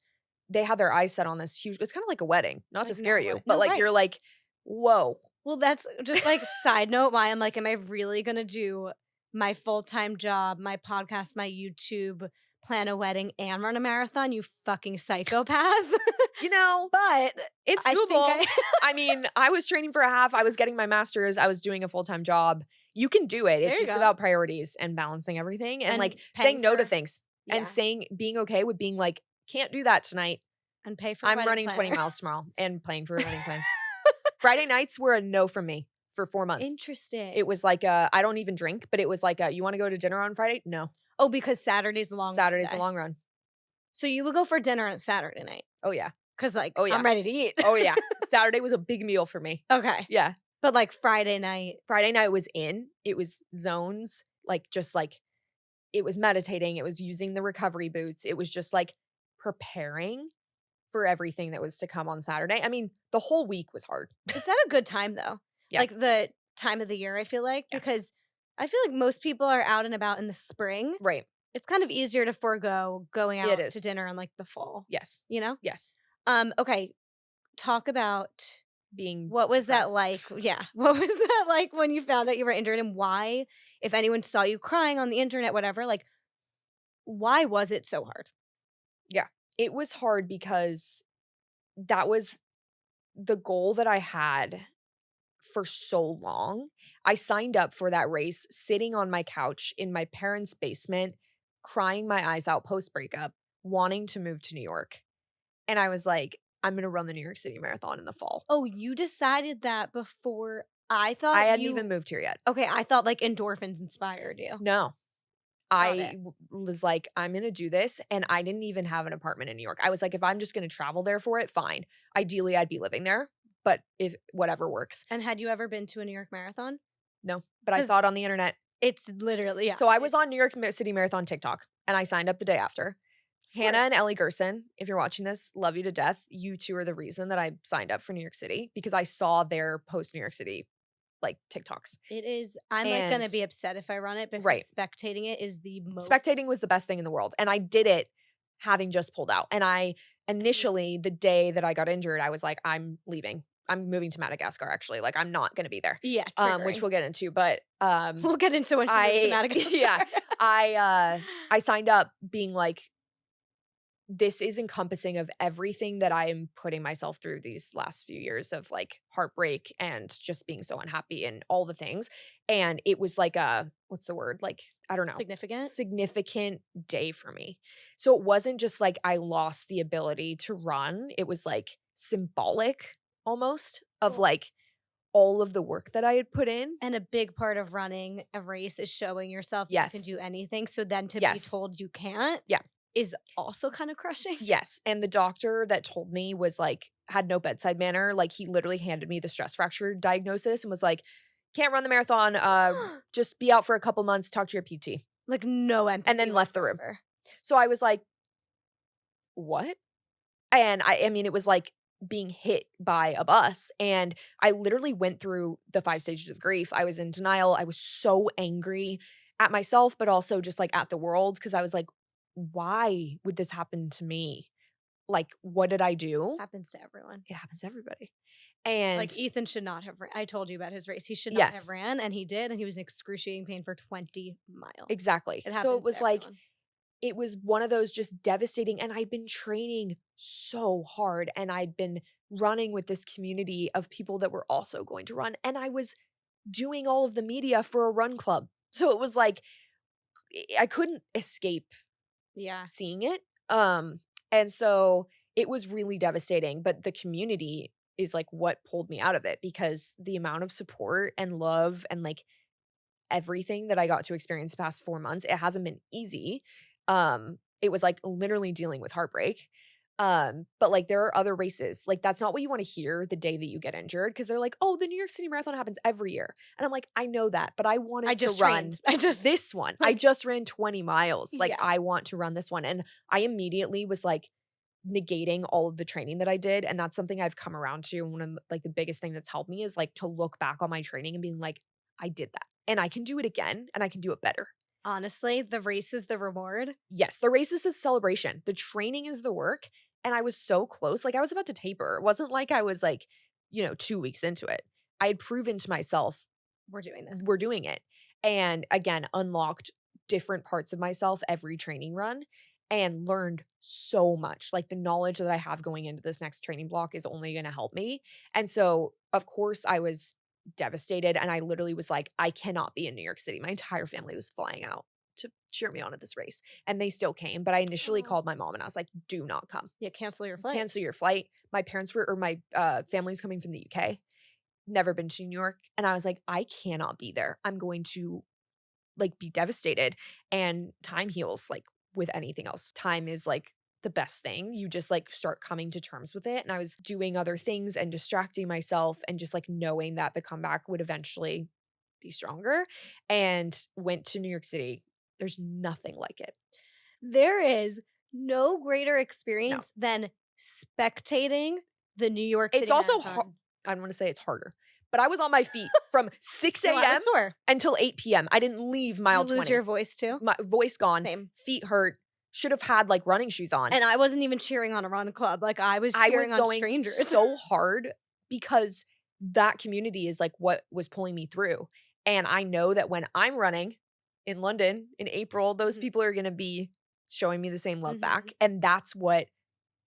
they have their eyes set on this huge, it's kind of like a wedding, not to scare you, but like, you're like, whoa. Well, that's just like side note why I'm like, am I really going to do my full-time job, my podcast, my YouTube, plan a wedding and run a marathon, you fucking psychopath. You know, But it's I doable. think I mean, I was training for a half. I was getting my master's. I was doing a full-time job. You can do it. There It's you just go. about priorities and balancing everything and And like paying saying no to for- things Yeah. and being okay with being like, can't do that tonight. and pay for. I'm wedding running 20 planner. miles tomorrow and playing for a wedding plan. Friday nights were a no from me for 4 months. Interesting. It was like I don't even drink, but it was like you want to go to dinner on Friday? No. Oh, because Saturday's the long Saturday's day. the long run. So you would go for dinner on Saturday night Oh yeah. because like Oh, yeah. I'm ready to eat. Oh yeah. Saturday was a big meal for me. Okay, Yeah. but like Friday night. Friday night was it was zones, like just like it was meditating, it was using the recovery boots, it was just like preparing for everything that was to come on Saturday. I mean, the whole week was hard. It's at a good time though. Yeah. Like the time of the year, I feel like, Yeah. because I feel like most people are out and about in the spring. Right. It's kind of easier to forego going Yeah, it out is. to dinner in like the fall. Yes. You know? Yes. Okay. Talk about Being what was that like? depressed. Yeah. What was that like when you found out you were injured and why, if anyone saw you crying on the internet, whatever, like, why was it so hard? It was hard because that was the goal that I had for so long. I signed up for that race sitting on my couch in my parents' basement, crying my eyes out post breakup, wanting to move to New York. And I was like, I'm going to run the New York City Marathon in the fall. Oh, you decided that before I thought I hadn't you- even moved here yet. Okay, I thought like endorphins inspired you. No. Got I was like, I'm going to do this. And I didn't even have an apartment in New York. I was like, if I'm just going to travel there for it, fine. Ideally, I'd be living there. But if whatever works. And had you ever been to a New York Marathon? No. But I 'Cause- saw it on the internet. It's literally, yeah. So I was on New York City Marathon TikTok and I signed up the day after. Hannah course. and Ellie Gerson, if you're watching this, love you to death. You two are the reason that I signed up for New York City because I saw their post New York City like TikToks. It is. I'm like going to And- be upset if I run it because Right. spectating it is the most. Spectating was the best thing in the world. And I did it having just pulled out. And I initially, the day that I got injured, I was like, I'm leaving. I'm moving to Madagascar actually. Like I'm not going to be there. Yeah. Which triggering. we'll get into. But We'll get into when she moves to I- Madagascar. yeah. I signed up being like, this is encompassing of everything that I am putting myself through these last few years of like heartbreak and just being so unhappy and all the things. And it was like what's the word? Like, I don't know. Significant day for me. So it wasn't just like I lost the ability to run. It was like symbolic almost of Cool. like all of the work that I had put in. And a big part of running a race is showing yourself Yes. you can do anything. So then to be Yes. told you can't Yeah. is also kind of crushing. Yes. And the doctor that told me was like, had no bedside manner. Like he literally handed me the stress fracture diagnosis and was like, can't run the marathon. Just be out for a couple months, talk to your PT. Like no empathy. And then left the room. whatsoever. So I was like, what? And I mean, it was like being hit by a bus. And I literally went through the 5 stages of grief. I was in denial. I was so angry at myself, but also just like at the world. Cause I was like, why would this happen to me? Like, what did I do? Happens to everyone. It happens to everybody. And Like Ethan should not have ran. I told you about his race. He should not Yes. have ran, and he did, and he was in excruciating pain for 20 miles. exactly. It happens So it to was like, everyone. it was one of those just devastating. And I'd been training so hard and I'd been running with this community of people that were also going to run. And I was doing all of the media for a run club. So it was like, I couldn't escape Yeah. seeing it. And so it was really devastating, but the community is like what pulled me out of it because the amount of support and love and like everything that I got to experience the past 4 months, it hasn't been easy. It was like literally dealing with heartbreak. But like there are other races. Like that's not what you want to hear the day that you get injured because they're like, oh, the New York City Marathon happens every year. And I'm like, I know that, but I wanted I just to run trained. I just this one. I like- just ran 20 miles. Like Yeah. I want to run this one. And I immediately was like negating all of the training that I did. And that's something I've come around to. One of like the biggest thing that's helped me is like to look back on my training and being like, I did that. And I can do it again and I can do it better. honestly, the race is the reward. Yes, the race is a celebration. The training is the work. And I was so close. Like I was about to taper. It wasn't like I was like, 2 weeks into it. I had proven to myself We're doing this. we're doing it. And again, unlocked different parts of myself every training run. and learned so much. Like the knowledge that I have going into this next training block is only going to help me. And so, of course, I was devastated. And I literally was like, I cannot be in New York City. My entire family was flying out to cheer me on at this race. And they still came. But I initially called my mom and I was like, do not come. Yeah, cancel your flight. Cancel your flight. My parents were, or my family was coming from the UK. Never been to New York. And I was like, I cannot be there. I'm going to like be devastated. And time heals like with anything else. Time is like the best thing. You just like start coming to terms with it. And I was doing other things and distracting myself and just like knowing that the comeback would eventually be stronger, and went to New York City. There's nothing like it. There is no greater experience than spectating the New York City It's also Marathon. I don't want to say it's harder, but I was on my feet from 6 No, I a.m. was sore. until 8 p.m. I didn't leave mile Did you 20. lose your voice too? My voice gone, Same. feet hurt, should have had like running shoes on. And I wasn't even cheering on a run club. Like I was cheering on going strangers. so hard because that community is like what was pulling me through. And I know that when I'm running in London in April, those Mhm. people are going to be showing me the same love Mhm. back. And that's what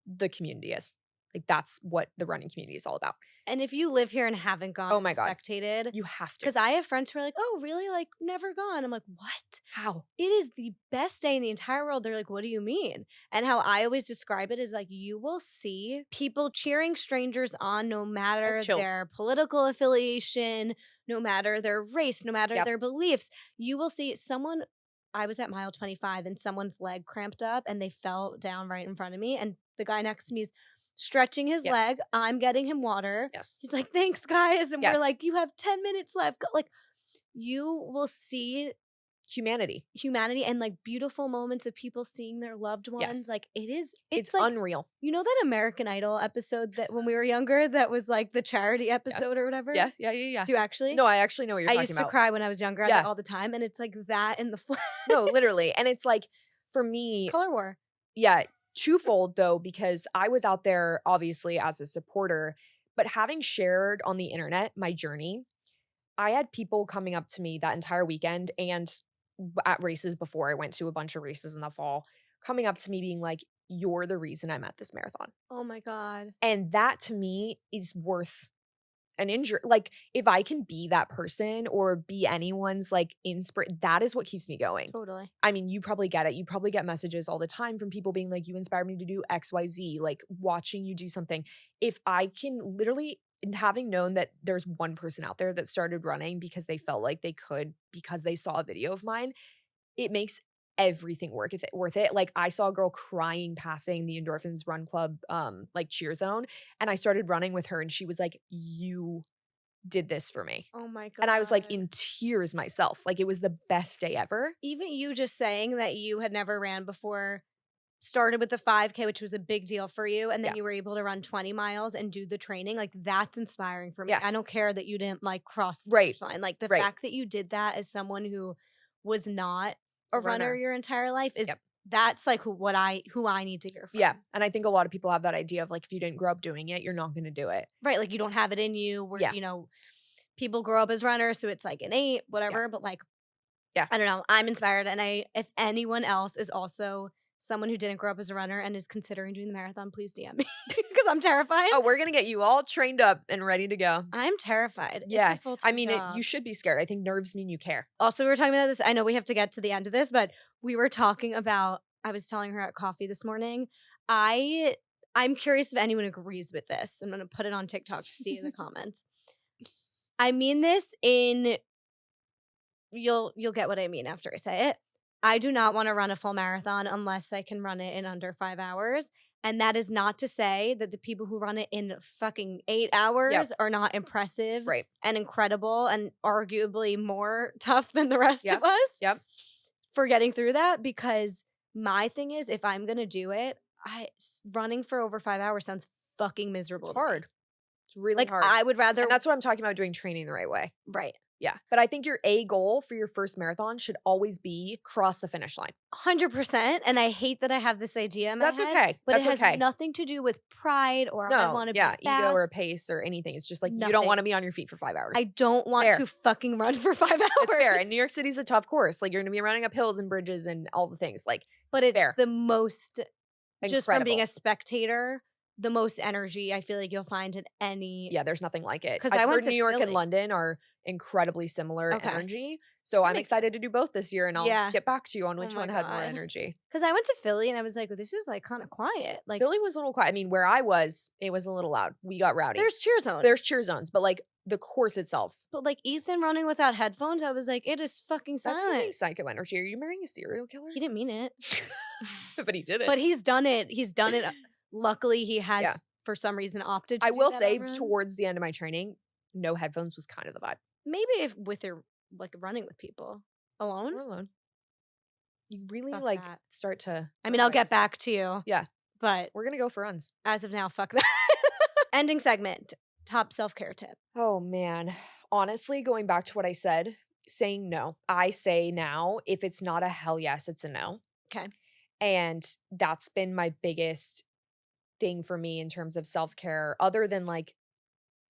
the community is. Like that's what the running community is all about. And if you live here and haven't gone Oh and my God. spectated, You have to. because I have friends who are like, oh, really? Like never gone. I'm like, what? How? It is the best day in the entire world. They're like, what do you mean? And how I always describe it is like, you will see people cheering strangers on no matter chills. their political affiliation, no matter their race, no matter Yep. their beliefs. You will see someone. I was at mile 25 and someone's leg cramped up and they fell down right in front of me. And the guy next to me is stretching his Yes. leg. I'm getting him water. Yes. He's like, thanks, guys. And Yes. we're like, you have 10 minutes left. Like, you will see Humanity. humanity and like beautiful moments of people seeing their loved ones. Yes. Like it's It's like unreal. you know that American Idol episode that when we were younger that was like the charity episode or whatever? Yes. Yeah. Do you actually? No, I actually know what you're I talking used about. to cry when I was younger Yeah. all the time, and it's like that in the flesh. No, literally. And it's like for me, Color war. yeah, twofold though, because I was out there obviously as a supporter, but having shared on the internet my journey, I had people coming up to me that entire weekend and at races before I went to a bunch of races in the fall, coming up to me being like, you're the reason I'm at this marathon. Oh my God. And that to me is worth an injury. Like if I can be that person or be anyone's like inspiration, that is what keeps me going. Totally. I mean, you probably get it. You probably get messages all the time from people being like, you inspired me to do XYZ, like watching you do something. If I can literally, having known that there's one person out there that started running because they felt like they could, because they saw a video of mine, it makes everything worth it. Like I saw a girl crying passing the Endorphins Run Club like cheer zone, and I started running with her and she was like, you did this for me. Oh my God. And I was like in tears myself. Like it was the best day ever. Even you just saying that you had never ran before, started with the 5K, which was a big deal for you, and then Yeah. you were able to run 20 miles and do the training, like that's inspiring for me. Yeah. I don't care that you didn't like cross the Right. finish line. Like the Right. fact that you did that as someone who was not a A runner runner. your entire life is Yep. that's like who I need to hear from. Yeah. And I think a lot of people have that idea of like, if you didn't grow up doing it, you're not going to do it. Right. Like you don't have it in you where, Yeah. you know, people grow up as runners, so it's like innate, whatever. But like, Yeah. I don't know. I'm inspired. And if anyone else is also someone who didn't grow up as a runner and is considering doing the marathon, please DM me because I'm terrified. Oh, we're going to get you all trained up and ready to go. I'm terrified. Yeah. It's a full-time I mean, job. you should be scared. I think nerves mean you care. Also, we were talking about this. I know we have to get to the end of this, but we were talking about, I was telling her at coffee this morning, I'm curious if anyone agrees with this. I'm going to put it on TikTok to see the comments. I mean this in, you'll get what I mean after I say it. I do not want to run a full marathon unless I can run it in under 5 hours. And that is not to say that the people who run it in fucking 8 hours are not impressive Right. and incredible and arguably more tough than the rest Yep. of us Yep. for getting through that. Because my thing is, if I'm going to do it, running for over 5 hours sounds fucking miserable. It's hard. It's really Like hard. I would rather, And that's what I'm talking about, doing training the right way. right. Yeah. But I think your A goal for your first marathon should always be cross the finish line. 100%. And I hate that I have this idea in my That's head. okay. But That's it has okay. nothing to do with pride or I No, want to be yeah, fast. ego or pace or anything. It's just like you don't Nothing. want to be on your feet for 5 hours. I don't want fair. to fucking run for 5 hours. It's fair. And New York City's a tough course. Like you're going to be running up hills and bridges and all the things. Like, But it's fair. the most, just from being Incredible. a spectator, the most energy I feel like you'll find in any. Yeah, there's nothing like it. 'Cause I've I went heard to New York Philly. and London are incredibly similar Okay. energy. So I'm makes excited to do both this year and I'll Yeah. get back to you on Oh which my one had more God. energy. Because I went to Philly and I was like, well, this is like kind of quiet. Like Philly was a little quiet. I mean, where I was, it was a little loud. We got rowdy. there's cheer zones. There's cheer zones, but like the course itself, But like Ethan running without headphones, I was like, it is fucking that's silent. giving psycho energy. Are you marrying a serial killer? He didn't mean it. But he did it. But he's done it. He's done it. Luckily, he has, Yeah. for some reason, opted to I do will that say over us. towards the end of my training, no headphones was kind of the vibe. Maybe if with your, like, running with people. Alone? We're alone. You really Fuck like that. start to. I mean, I'll get back to you. Yeah. But We're gonna go for runs. as of now, fuck that. Ending segment. Top self-care tip. Oh man. Honestly, going back to what I said, saying no. I say now, if it's not a hell yes, it's a no. Okay. And that's been my biggest thing for me in terms of self-care, other than like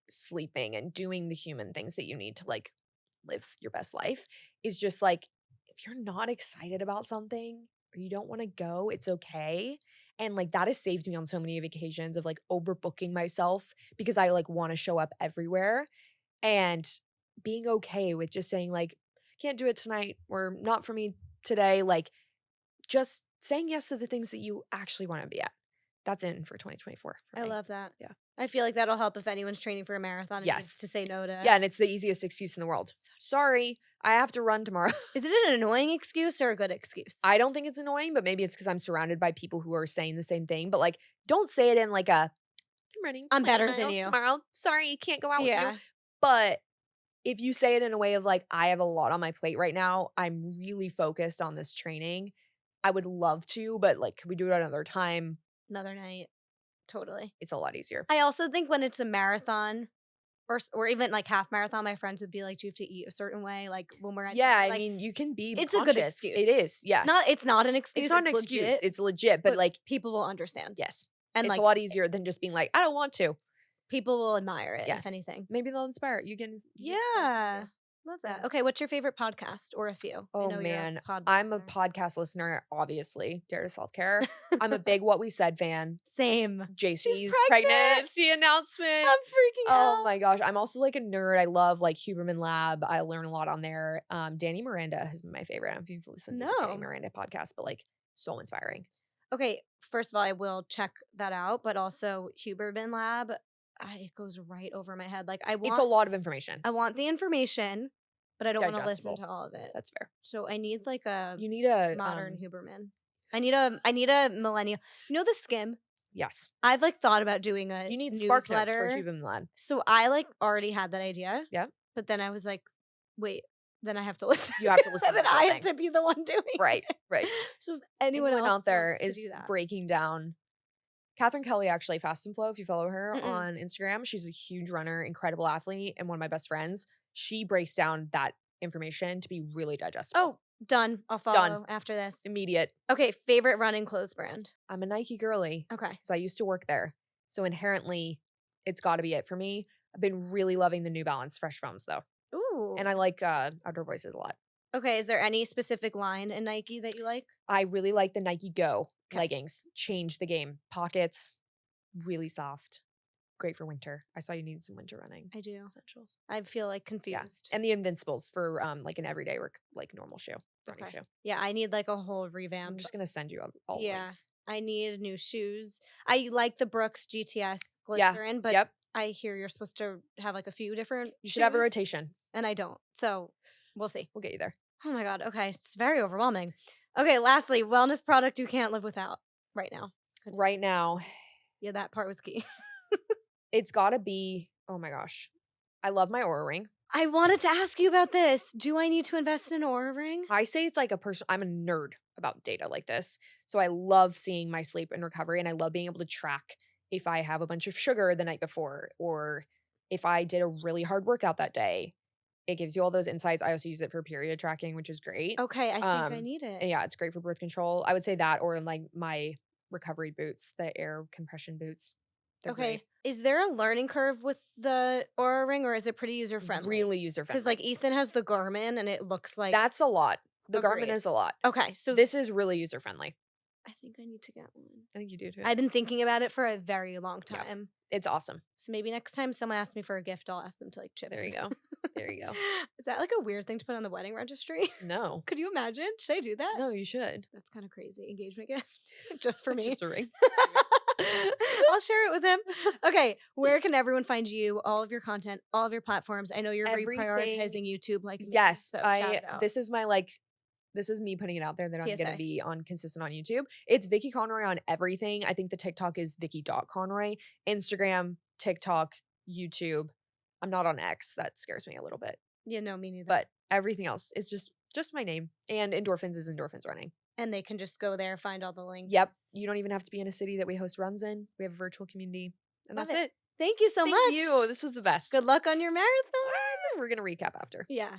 sleeping and doing the human things that you need to like live your best life, is just like if you're not excited about something or you don't want to go, it's okay. And like that has saved me on so many occasions of like overbooking myself because I like want to show up everywhere, and being okay with just saying like can't do it tonight or not for me today, like just saying yes to the things that you actually want to be at. That's in for 2024 for I me. love that. Yeah. I feel like that'll help if anyone's training for a marathon. And Yes. needs to say no to. Yeah, and it's the easiest excuse in the world. Sorry, I have to run tomorrow. Is it an annoying excuse or a good excuse? I don't think it's annoying, but maybe it's because I'm surrounded by people who are saying the same thing. But like, don't say it in like a I'm running. I'm 20 better than miles you. tomorrow. Sorry, you can't go out with Yeah. you. But if you say it in a way of like, I have a lot on my plate right now, I'm really focused on this training. I would love to, but like, could we do it another time? Another night. Totally. It's a lot easier. I also think when it's a marathon or even like half marathon, my friends would be like, do you have to eat a certain way? Like when we're at Yeah, I like, mean, you can be it's a good conscious. excuse. It is, yeah. it's not an excuse. It's not an it's excuse. legit, It's legit, but like, people will understand. yes. And It's like a lot easier than just being like, I don't want to. people will admire it, Yes. if anything. Maybe they'll inspire it. You can. Yeah. Love that. Yeah. Okay, what's your favorite podcast or a few? I Oh know you're a man, pod I'm a listener. podcast listener. Obviously, Dare to Self Care. I'm a big What We Said fan. Same. JC's pregnant. pregnancy announcement. I'm freaking out. Oh my gosh, I'm also like a nerd. I love like Huberman Lab. I learn a lot on there. Danny Miranda has been my favorite. I don't know if you've listened to the No. Danny Miranda podcast, but like so inspiring. Okay, first of all, I will check that out, but also Huberman Lab, it goes right over my head. Like It's a lot of information. I want the information, but I don't want to listen Digestible. to all of it. That's fair. So I need like a You need a modern Huberman. I need a millennial. You know the Skim? Yes, I've like thought about doing a you need Spark Notes newsletter. for Huberman Lab. So I like already had that idea. Yeah. But then I was like, wait, then I have to listen. You have to listen And to then the whole I have thing. to be the one doing Right, it. right. So if anyone else out there wants is to do that. breaking down. Catherine Kelly actually Fast and Flow. If you follow her Mm-mm. on Instagram, she's a huge runner, incredible athlete, and one of my best friends. She breaks down that information to be really digestible. Oh, done. I'll follow after this. Immediate. Okay, favorite running clothes brand. I'm a Nike girly Okay. because I used to work there, so inherently, it's got to be it for me. I've been really loving the New Balance Fresh Foams though, Ooh. and I like Outdoor Voices a lot. Okay, is there any specific line in Nike that you like? I really like the Nike Go Okay. leggings. Change the game. Pockets, really soft. Great for winter. I saw you need some winter running I do. essentials. I feel like Yeah. confused. And the Invincibles for like an everyday work, like normal shoe, running Okay. shoe. Yeah, I need like a whole I'm revamp. just gonna send you all Yeah. links. I need new shoes. I like the Brooks GTS Yeah. glycerin, but Yep. I hear you're supposed to have like a few different You should have a shoes, rotation. and I don't. So we'll see. We'll get you there. Oh my god. Okay, it's very overwhelming. Okay, lastly, wellness product you can't live without right now. Right now, Yeah, that part was key. it's gotta be, oh my gosh. I love my Aura ring. I wanted to ask you about this. Do I need to invest in an Aura ring? I say it's like a person, I'm a nerd about data like this. So I love seeing my sleep and recovery, and I love being able to track if I have a bunch of sugar the night before, or if I did a really hard workout that day. It gives you all those insights. I also use it for period tracking, which is great. Okay, I think I need it. And yeah, it's great for birth control. I would say that, or like my recovery boots, the air compression boots. They're Okay. great. Is there a learning curve with the Aura Ring, or is it pretty user friendly? Really user friendly. Because like Ethan has the Garmin, and it looks like that's a lot. The Agreed. Garmin is a lot. Okay, so This is really user friendly. I think I need to get one. I think you do too. I've been thinking about it for a very long Yeah. time. It's awesome. So maybe next time someone asks me for a gift, I'll ask them to like chip There in. you go. There you go. Is that like a weird thing to put on the wedding registry? No. Could you imagine? Should I do that? No, you should. That's kind of crazy. Engagement gift just for me. Just a ring. I'll share it with him. Okay, where can everyone find you? All of your content, all of your platforms. I know you're reprioritizing YouTube. Like me, yes, so shout it out. This is me putting it out there that I'm going PSA. to be consistent on YouTube. It's Vicky Conroy on everything. I think the TikTok is Vicky.Conroy. Instagram, TikTok, YouTube. I'm not on X. That scares me a little bit. Yeah, no, me neither. But everything else is just my name. And Endorphins is Endorphins Running. And they can just go there, find all the links. Yep. You don't even have to be in a city that we host runs in. We have a virtual community. And Love that's it. Thank you so much. Thank you. This was the best. Good luck on your marathon. We're going to recap after. Yeah.